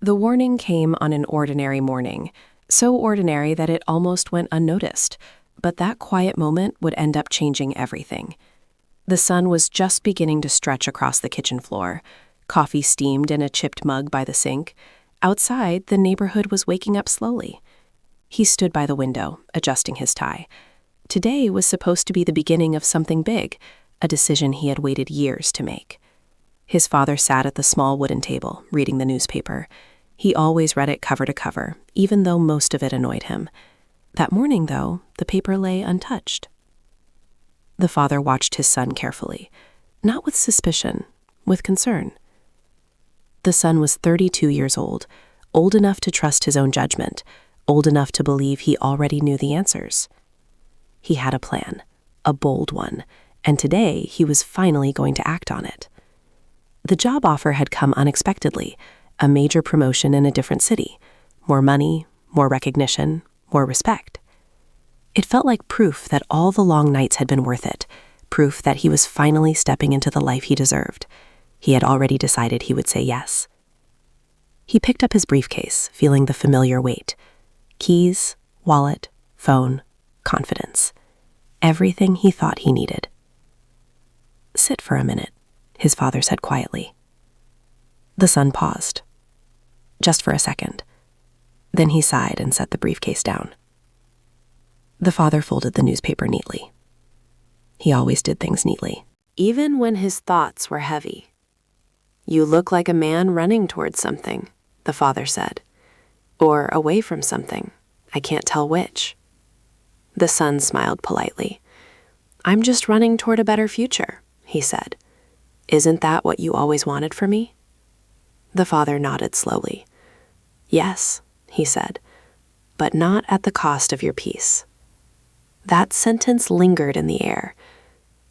The warning came on an ordinary morning, so ordinary that it almost went unnoticed, but that quiet moment would end up changing everything. The sun was just beginning to stretch across the kitchen floor. Coffee steamed in a chipped mug by the sink. Outside, the neighborhood was waking up slowly. He stood by the window, adjusting his tie. Today was supposed to be the beginning of something big, a decision he had waited years to make. His father sat at the small wooden table, reading the newspaper. He always read it cover to cover, even though most of it annoyed him. That morning, though, the paper lay untouched. The father watched his son carefully, not with suspicion, with concern. The son was 32 years old enough to trust his own judgment, old enough to believe he already knew the answers. He had a plan, a bold one, and today he was finally going to act on it. The job offer had come unexpectedly, a major promotion in a different city, more money, more recognition, more respect. It felt like proof that all the long nights had been worth it, proof that he was finally stepping into the life he deserved. He had already decided he would say yes. He picked up his briefcase, feeling the familiar weight. Keys, wallet, phone, confidence. Everything he thought he needed. "Sit for a minute," his father said quietly. The son paused. Just for a second. Then he sighed and set the briefcase down. The father folded the newspaper neatly. He always did things neatly, even when his thoughts were heavy. "You look like a man running towards something," the father said. "Or away from something. I can't tell which." The son smiled politely. "I'm just running toward a better future," he said. "Isn't that what you always wanted for me?" The father nodded slowly. "Yes," he said, "but not at the cost of your peace." That sentence lingered in the air.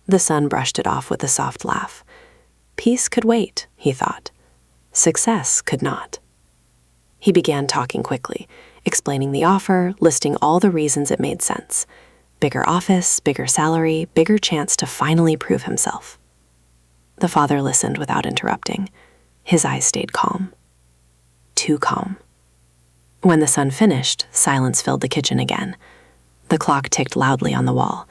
The son brushed it off with a soft laugh. Peace could wait, he thought. Success could not. He began talking quickly, explaining the offer, listing all the reasons it made sense. Bigger office, bigger salary, bigger chance to finally prove himself. The father listened without interrupting. His eyes stayed calm. Too calm. When the son finished, silence filled the kitchen again. The clock ticked loudly on the wall.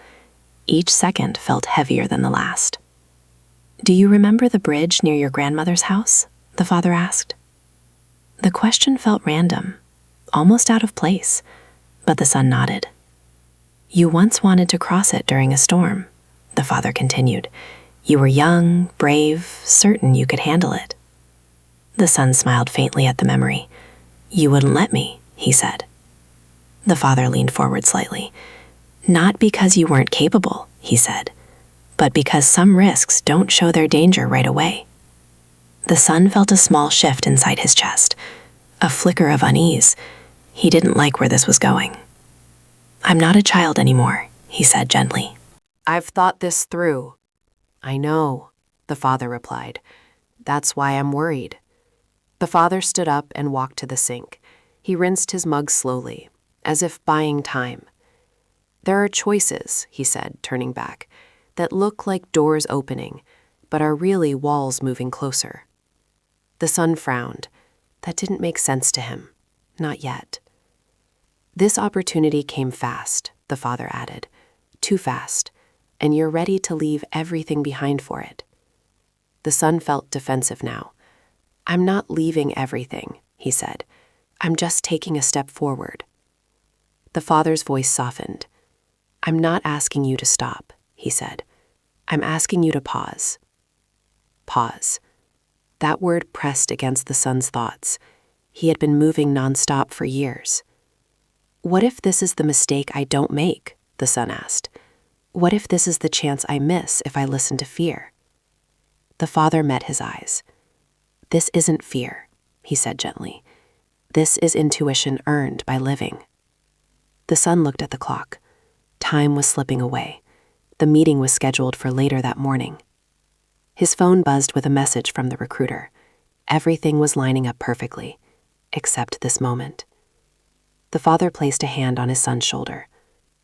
Each second felt heavier than the last. "Do you remember the bridge near your grandmother's house?" the father asked. The question felt random, almost out of place, but the son nodded. "You once wanted to cross it during a storm," the father continued. "You were young, brave, certain you could handle it." The son smiled faintly at the memory. "You wouldn't let me," he said. The father leaned forward slightly. "Not because you weren't capable," he said, "but because some risks don't show their danger right away." The son felt a small shift inside his chest, a flicker of unease. He didn't like where this was going. "I'm not a child anymore," he said gently. "I've thought this through." "I know," the father replied. "That's why I'm worried." The father stood up and walked to the sink. He rinsed his mug slowly, as if buying time. "There are choices," he said, turning back, "that look like doors opening, but are really walls moving closer." The son frowned. That didn't make sense to him. Not yet. "This opportunity came fast," the father added. "Too fast, and you're ready to leave everything behind for it." The son felt defensive now. "I'm not leaving everything," he said. "I'm just taking a step forward." The father's voice softened. "I'm not asking you to stop," he said. "I'm asking you to pause." Pause. That word pressed against the son's thoughts. He had been moving nonstop for years. "What if this is the mistake I don't make?" the son asked. "What if this is the chance I miss if I listen to fear?" The father met his eyes. "This isn't fear," he said gently. "This is intuition earned by living." The son looked at the clock. Time was slipping away. The meeting was scheduled for later that morning. His phone buzzed with a message from the recruiter. Everything was lining up perfectly, except this moment. The father placed a hand on his son's shoulder.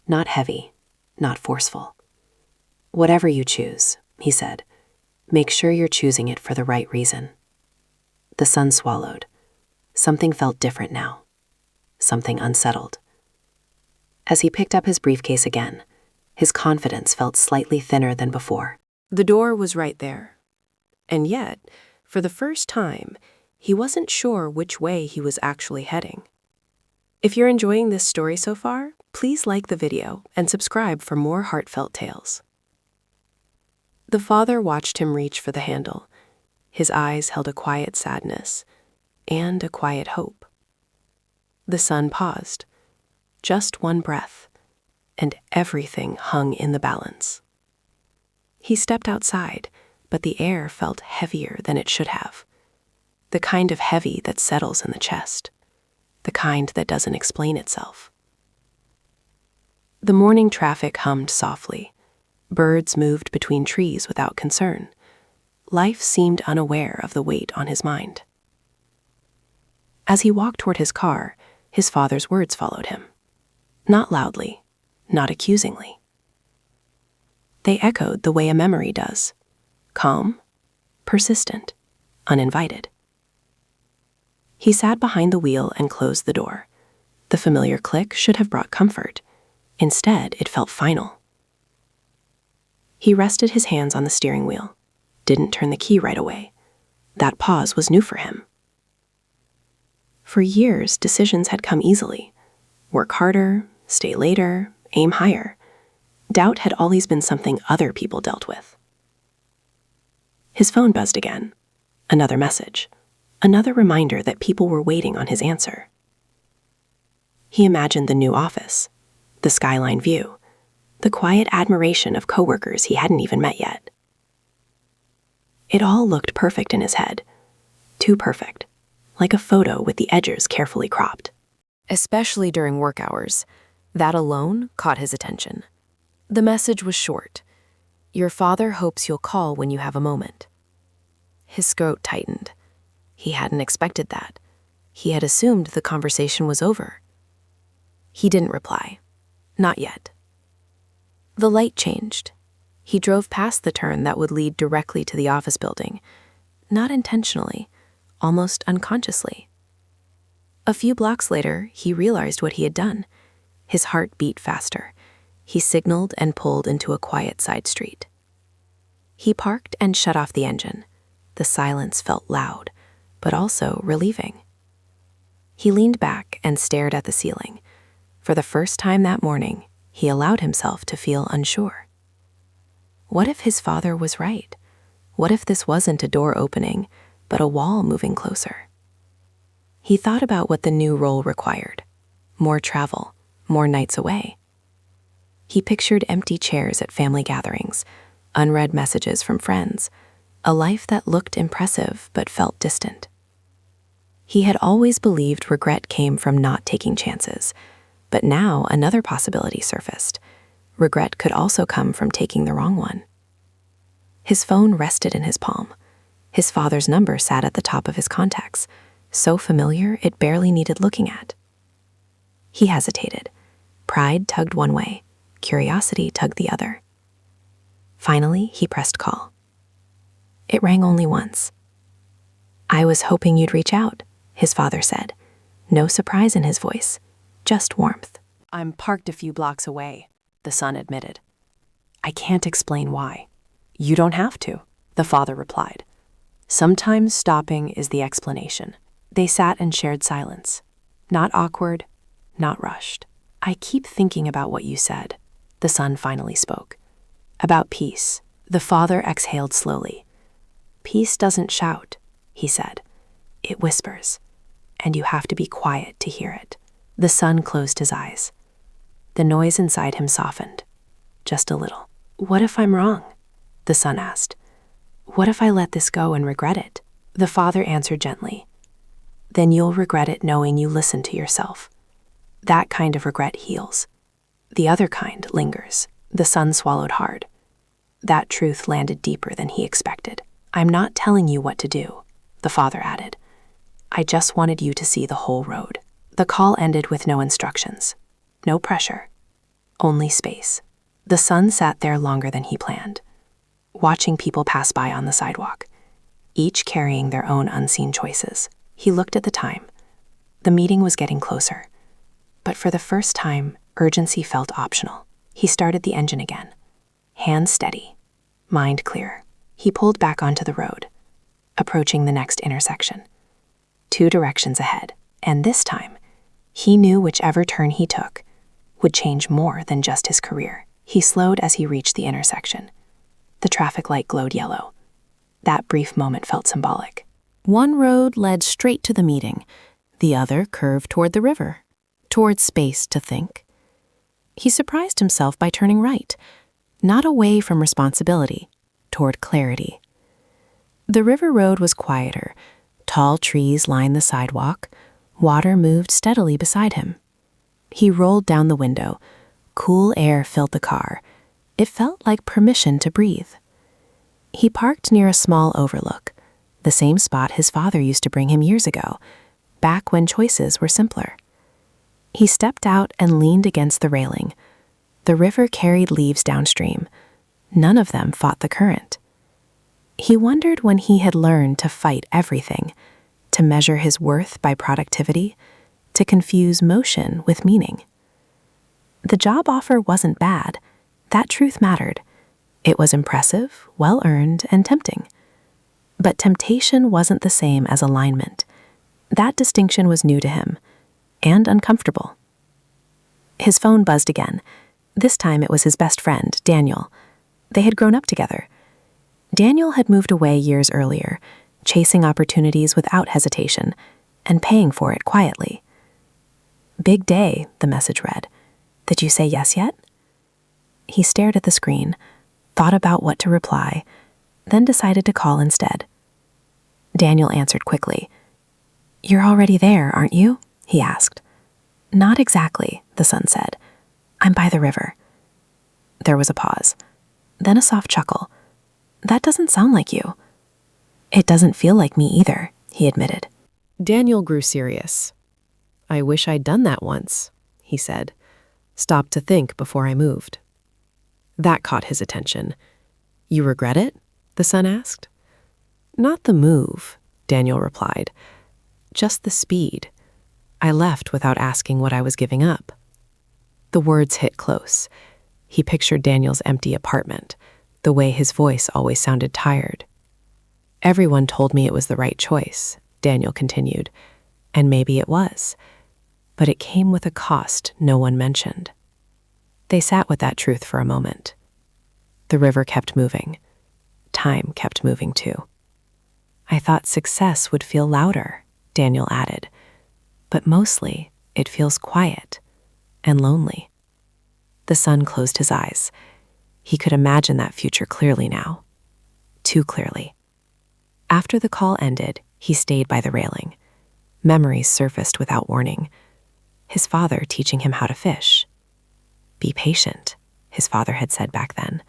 Not heavy, not forceful. "Whatever you choose," he said, "make sure you're choosing it for the right reason." The son swallowed. Something felt different now. Something unsettled. As he picked up his briefcase again, his confidence felt slightly thinner than before. The door was right there. And yet, for the first time, he wasn't sure which way he was actually heading. If you're enjoying this story so far, please like the video and subscribe for more heartfelt tales. The father watched him reach for the handle. His eyes held a quiet sadness and a quiet hope. The son paused. Just one breath, and everything hung in the balance. He stepped outside, but the air felt heavier than it should have. The kind of heavy that settles in the chest. The kind that doesn't explain itself. The morning traffic hummed softly. Birds moved between trees without concern. Life seemed unaware of the weight on his mind. As he walked toward his car, his father's words followed him. Not loudly, not accusingly. They echoed the way a memory does. Calm, persistent, uninvited. He sat behind the wheel and closed the door. The familiar click should have brought comfort. Instead, it felt final. He rested his hands on the steering wheel, didn't turn the key right away. That pause was new for him. For years, decisions had come easily. Work harder, stay later, aim higher. Doubt had always been something other people dealt with. His phone buzzed again. Another message. Another reminder that people were waiting on his answer. He imagined the new office, the skyline view, the quiet admiration of coworkers he hadn't even met yet. It all looked perfect in his head. Too perfect, like a photo with the edges carefully cropped. Especially during work hours, that alone caught his attention. The message was short. Your father hopes you'll call when you have a moment. His throat tightened. He hadn't expected that. He had assumed the conversation was over. He didn't reply. Not yet. The light changed. He drove past the turn that would lead directly to the office building. Not intentionally, almost unconsciously. A few blocks later, he realized what he had done. His heart beat faster. He signaled and pulled into a quiet side street. He parked and shut off the engine. The silence felt loud, but also relieving. He leaned back and stared at the ceiling. For the first time that morning, he allowed himself to feel unsure. What if his father was right? What if this wasn't a door opening, but a wall moving closer? He thought about what the new role required. More travel, more nights away. He pictured empty chairs at family gatherings, unread messages from friends, a life that looked impressive but felt distant. He had always believed regret came from not taking chances, but now another possibility surfaced. Regret could also come from taking the wrong one. His phone rested in his palm. His father's number sat at the top of his contacts, so familiar it barely needed looking at. He hesitated. Pride tugged one way, curiosity tugged the other. Finally, he pressed call. It rang only once. I was hoping you'd reach out, his father said. No surprise in his voice, just warmth. I'm parked a few blocks away, the son admitted. I can't explain why. You don't have to, the father replied. Sometimes stopping is the explanation. They sat and shared silence. Not awkward, not rushed. I keep thinking about what you said, the son finally spoke. About peace, the father exhaled slowly. Peace doesn't shout, he said. It whispers, and you have to be quiet to hear it. The son closed his eyes. The noise inside him softened, just a little. What if I'm wrong? The son asked. What if I let this go and regret it? The father answered gently. Then you'll regret it knowing you listened to yourself. That kind of regret heals. The other kind lingers. The son swallowed hard. That truth landed deeper than he expected. I'm not telling you what to do, the father added. I just wanted you to see the whole road. The call ended with no instructions. No pressure. Only space. The son sat there longer than he planned, watching people pass by on the sidewalk, each carrying their own unseen choices. He looked at the time. The meeting was getting closer. But for the first time, urgency felt optional. He started the engine again. Hands steady, mind clear. He pulled back onto the road, approaching the next intersection. 2 directions ahead, and this time, he knew whichever turn he took would change more than just his career. He slowed as he reached the intersection. The traffic light glowed yellow. That brief moment felt symbolic. One road led straight to the meeting. The other curved toward the river, toward space to think. He surprised himself by turning right, not away from responsibility, toward clarity. The river road was quieter. Tall trees lined the sidewalk. Water moved steadily beside him. He rolled down the window. Cool air filled the car. It felt like permission to breathe. He parked near a small overlook, the same spot his father used to bring him years ago, back when choices were simpler. He stepped out and leaned against the railing. The river carried leaves downstream. None of them fought the current. He wondered when he had learned to fight everything, to measure his worth by productivity, to confuse motion with meaning. The job offer wasn't bad. That truth mattered. It was impressive, well-earned, and tempting. But temptation wasn't the same as alignment. That distinction was new to him, and uncomfortable. His phone buzzed again. This time it was his best friend, Daniel. They had grown up together. Daniel had moved away years earlier, chasing opportunities without hesitation, and paying for it quietly. "Big day," the message read. "Did you say yes yet?" He stared at the screen, thought about what to reply, then decided to call instead. Daniel answered quickly. "You're already there, aren't you?" he asked. "Not exactly," the son said. "I'm by the river." There was a pause, then a soft chuckle. "That doesn't sound like you." "It doesn't feel like me either," he admitted. Daniel grew serious. "I wish I'd done that once," he said. "Stopped to think before I moved." That caught his attention. "You regret it?" the son asked. "Not the move," Daniel replied. "Just the speed. I left without asking what I was giving up." The words hit close. He pictured Daniel's empty apartment, the way his voice always sounded tired. "Everyone told me it was the right choice," Daniel continued, "and maybe it was. But it came with a cost no one mentioned." They sat with that truth for a moment. The river kept moving. Time kept moving too. "I thought success would feel louder," Daniel added, "but mostly it feels quiet and lonely." The son closed his eyes. He could imagine that future clearly now. Too clearly. After the call ended, he stayed by the railing. Memories surfaced without warning. His father teaching him how to fish. "Be patient," his father had said back then.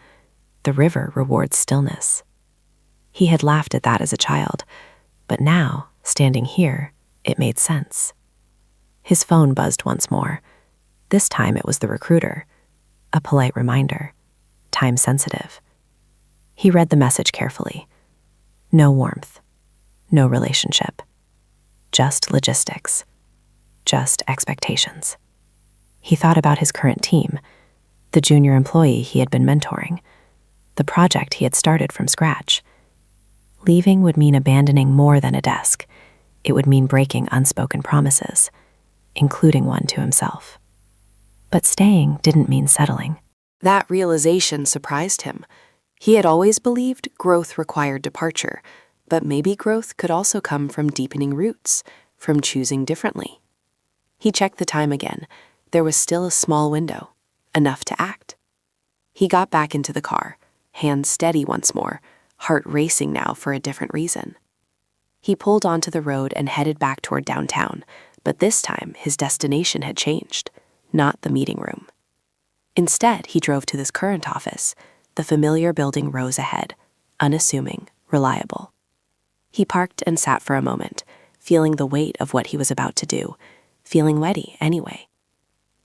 "The river rewards stillness." He had laughed at that as a child, but now, standing here, it made sense. His phone buzzed once more. This time it was the recruiter. A polite reminder. Time sensitive. He read the message carefully. No warmth. No relationship. Just logistics. Just expectations. He thought about his current team, the junior employee he had been mentoring, the project he had started from scratch. Leaving would mean abandoning more than a desk. It would mean breaking unspoken promises, including one to himself. But staying didn't mean settling. That realization surprised him. He had always believed growth required departure, but maybe growth could also come from deepening roots, from choosing differently. He checked the time again. There was still a small window, enough to act. He got back into the car, hands steady once more, heart racing now for a different reason. He pulled onto the road and headed back toward downtown, but this time his destination had changed, not the meeting room. Instead, he drove to this current office. The familiar building rose ahead, unassuming, reliable. He parked and sat for a moment, feeling the weight of what he was about to do, feeling ready anyway.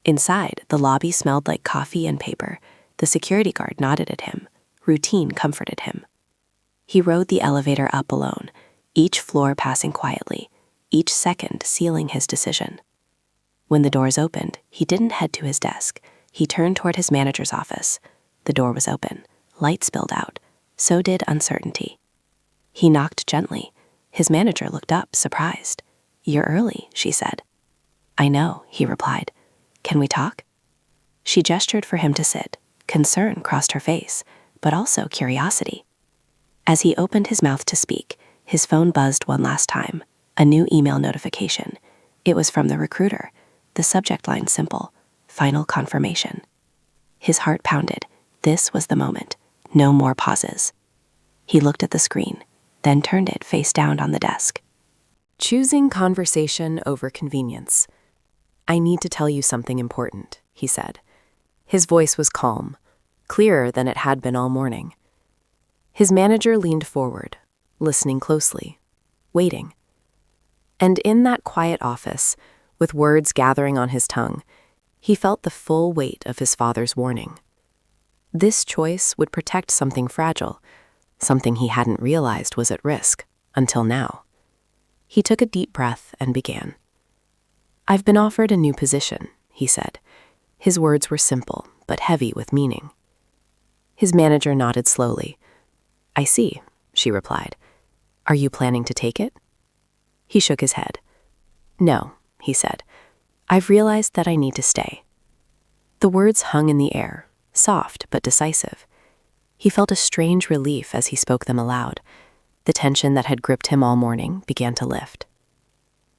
Inside, the lobby smelled like coffee and paper. The security guard nodded at him. Routine comforted him. He rode the elevator up alone, each floor passing quietly. each second sealing his decision. When the doors opened, he didn't head to his desk. He turned toward his manager's office. The door was open. Light spilled out. So did uncertainty. He knocked gently. His manager looked up, surprised. "You're early," she said. "I know," he replied. "Can we talk?" She gestured for him to sit. Concern crossed her face, but also curiosity. As he opened his mouth to speak, his phone buzzed one last time. A new email notification. It was from the recruiter. The subject line simple: final confirmation. His heart pounded. This was the moment. No more pauses. He looked at the screen, then turned it face down on the desk. Choosing conversation over convenience. "I need to tell you something important," he said. His voice was calm, clearer than it had been all morning. His manager leaned forward, listening closely, waiting. And in that quiet office, with words gathering on his tongue, he felt the full weight of his father's warning. This choice would protect something fragile, something he hadn't realized was at risk, until now. He took a deep breath and began. "I've been offered a new position," he said. His words were simple, but heavy with meaning. His manager nodded slowly. "I see," she replied. "Are you planning to take it?" He shook his head. "No," he said. "I've realized that I need to stay." The words hung in the air, soft but decisive. He felt a strange relief as he spoke them aloud. The tension that had gripped him all morning began to lift.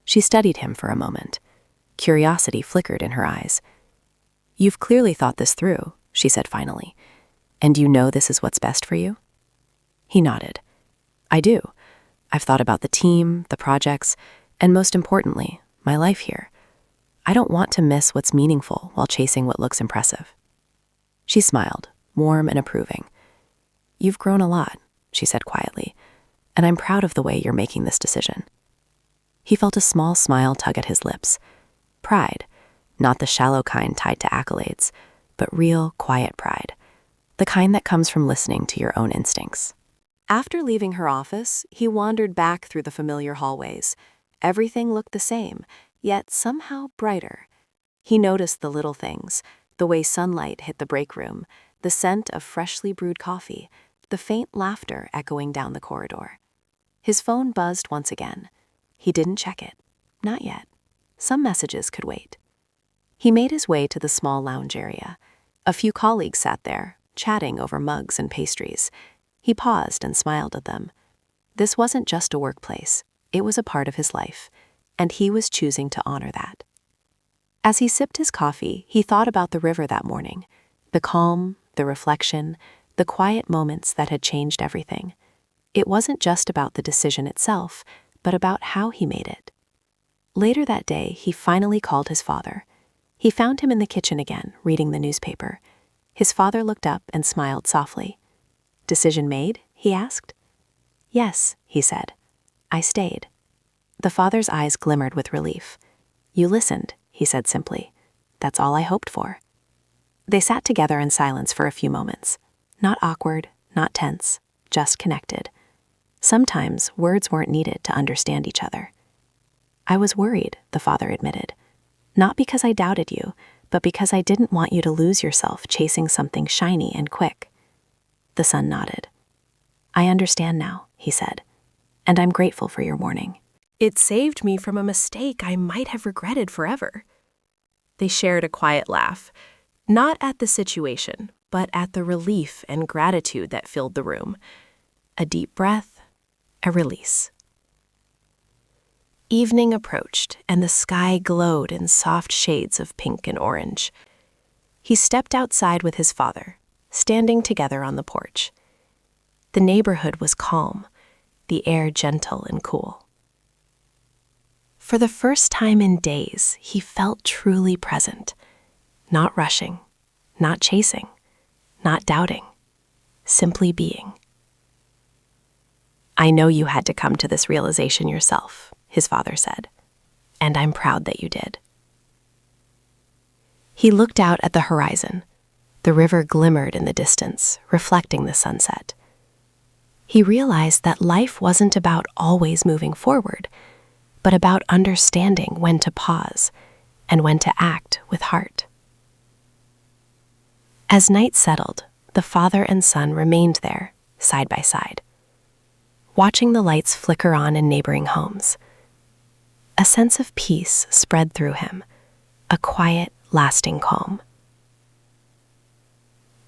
She studied him for a moment. Curiosity flickered in her eyes. "You've clearly thought this through," she said finally. "And you know this is what's best for you?" He nodded. "I do. I've thought about the team, the projects, and most importantly, my life here. I don't want to miss what's meaningful while chasing what looks impressive." She smiled, warm and approving. "You've grown a lot," she said quietly, "and I'm proud of the way you're making this decision." He felt a small smile tug at his lips. Pride, not the shallow kind tied to accolades, but real, quiet pride, the kind that comes from listening to your own instincts. After leaving her office, he wandered back through the familiar hallways. Everything looked the same, yet somehow brighter. He noticed the little things, the way sunlight hit the break room, the scent of freshly brewed coffee, the faint laughter echoing down the corridor. His phone buzzed once again. He didn't check it. Not yet. Some messages could wait. He made his way to the small lounge area. A few colleagues sat there, chatting over mugs and pastries. He paused and smiled at them. This wasn't just a workplace. It was a part of his life, and he was choosing to honor that. As he sipped his coffee, he thought about the river that morning, the calm, the reflection, the quiet moments that had changed everything. It wasn't just about the decision itself, but about how he made it. Later that day, he finally called his father. He found him in the kitchen again, reading the newspaper. His father looked up and smiled softly. "Decision made?" he asked. "Yes," he said. "I stayed." The father's eyes glimmered with relief. "You listened," he said simply. "That's all I hoped for." They sat together in silence for a few moments. Not awkward, not tense, just connected. Sometimes words weren't needed to understand each other. "I was worried," the father admitted. "Not because I doubted you, but because I didn't want you to lose yourself chasing something shiny and quick." The son nodded. "I understand now," he said, "and I'm grateful for your warning. It saved me from a mistake I might have regretted forever." They shared a quiet laugh, not at the situation, but at the relief and gratitude that filled the room. A deep breath, a release. Evening approached, and the sky glowed in soft shades of pink and orange. He stepped outside with his father, standing together on the porch. The neighborhood was calm, the air gentle and cool. For the first time in days, he felt truly present, not rushing, not chasing, not doubting, simply being. "I know you had to come to this realization yourself," his father said, "and I'm proud that you did." He looked out at the horizon. The river glimmered in the distance, reflecting the sunset. He realized that life wasn't about always moving forward, but about understanding when to pause and when to act with heart. As night settled, the father and son remained there, side by side, watching the lights flicker on in neighboring homes. A sense of peace spread through him, a quiet, lasting calm.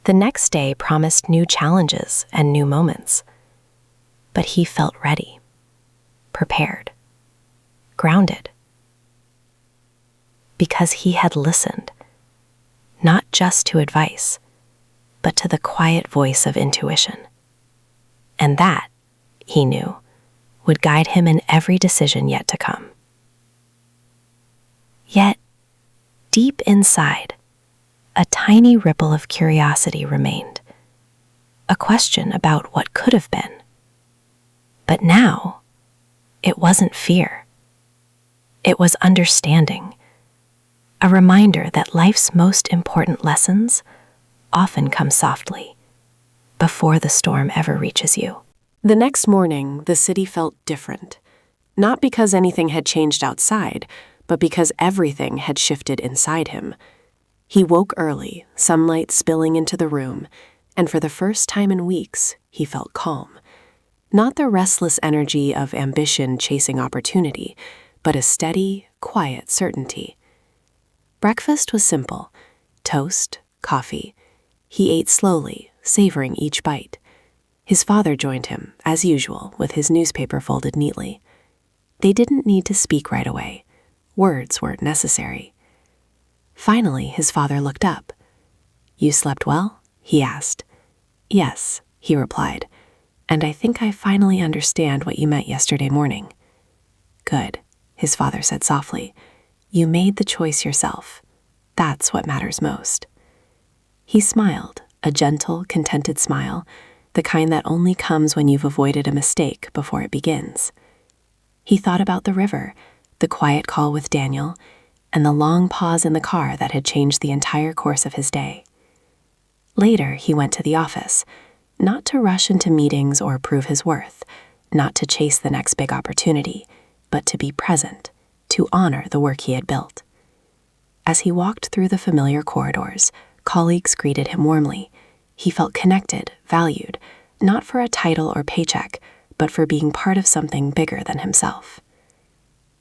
The next day promised new challenges and new moments, but he felt ready, prepared, grounded, because he had listened, not just to advice, but to the quiet voice of intuition. And that, he knew, would guide him in every decision yet to come. Yet, deep inside, a tiny ripple of curiosity remained, a question about what could have been. But now, it wasn't fear. It was understanding, a reminder that life's most important lessons often come softly, before the storm ever reaches you. The next morning, the city felt different, not because anything had changed outside, but because everything had shifted inside him. He woke early, sunlight spilling into the room, and for the first time in weeks, he felt calm. Not the restless energy of ambition chasing opportunity, but a steady, quiet certainty. Breakfast was simple: toast, coffee. He ate slowly, savoring each bite. His father joined him, as usual, with his newspaper folded neatly. They didn't need to speak right away. Words weren't necessary. Finally, his father looked up. "You slept well?" he asked. "Yes," he replied, "and I think I finally understand what you meant yesterday morning." "Good," his father said softly. "You made the choice yourself. That's what matters most." He smiled, a gentle, contented smile, the kind that only comes when you've avoided a mistake before it begins. He thought about the river, the quiet call with Daniel, and the long pause in the car that had changed the entire course of his day. Later, he went to the office, not to rush into meetings or prove his worth, not to chase the next big opportunity, but to be present, to honor the work he had built. As he walked through the familiar corridors, colleagues greeted him warmly. He felt connected, valued, not for a title or paycheck, but for being part of something bigger than himself.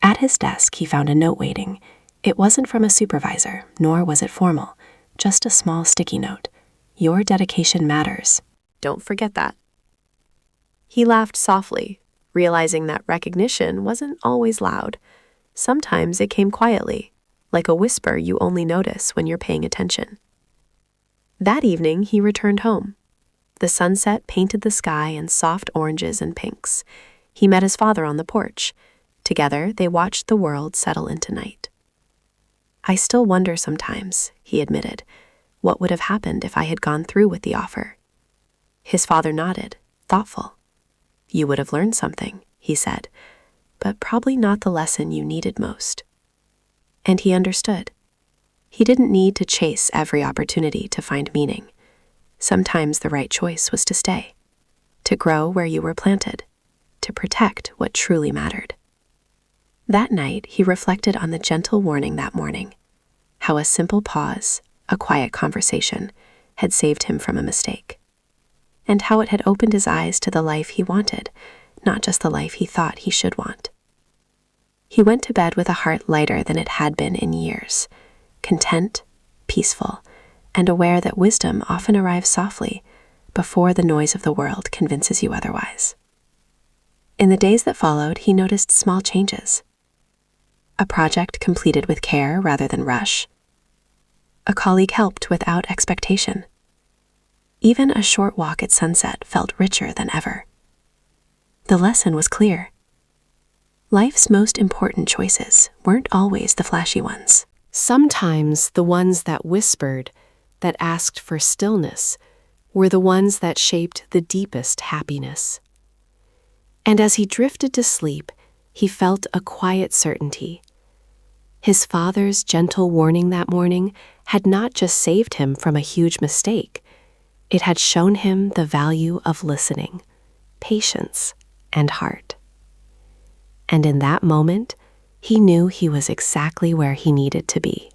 At his desk, he found a note waiting. It wasn't from a supervisor, nor was it formal, just a small sticky note. "Your dedication matters. Don't forget that." He laughed softly, realizing that recognition wasn't always loud. Sometimes it came quietly, like a whisper you only notice when you're paying attention. That evening, he returned home. The sunset painted the sky in soft oranges and pinks. He met his father on the porch. Together, they watched the world settle into night. "I still wonder sometimes," he admitted, "what would have happened if I had gone through with the offer." His father nodded, thoughtful. "You would have learned something," he said, "but probably not the lesson you needed most." And he understood. He didn't need to chase every opportunity to find meaning. Sometimes the right choice was to stay, to grow where you were planted, to protect what truly mattered. That night, he reflected on the gentle warning that morning, how a simple pause, a quiet conversation, had saved him from a mistake, and how it had opened his eyes to the life he wanted, not just the life he thought he should want. He went to bed with a heart lighter than it had been in years, content, peaceful, and aware that wisdom often arrives softly before the noise of the world convinces you otherwise. In the days that followed, he noticed small changes. A project completed with care rather than rush. A colleague helped without expectation. Even a short walk at sunset felt richer than ever. The lesson was clear. Life's most important choices weren't always the flashy ones. Sometimes the ones that whispered, that asked for stillness, were the ones that shaped the deepest happiness. And as he drifted to sleep, he felt a quiet certainty. His father's gentle warning that morning had not just saved him from a huge mistake, it had shown him the value of listening, patience, and heart. And in that moment, He knew he was exactly where he needed to be.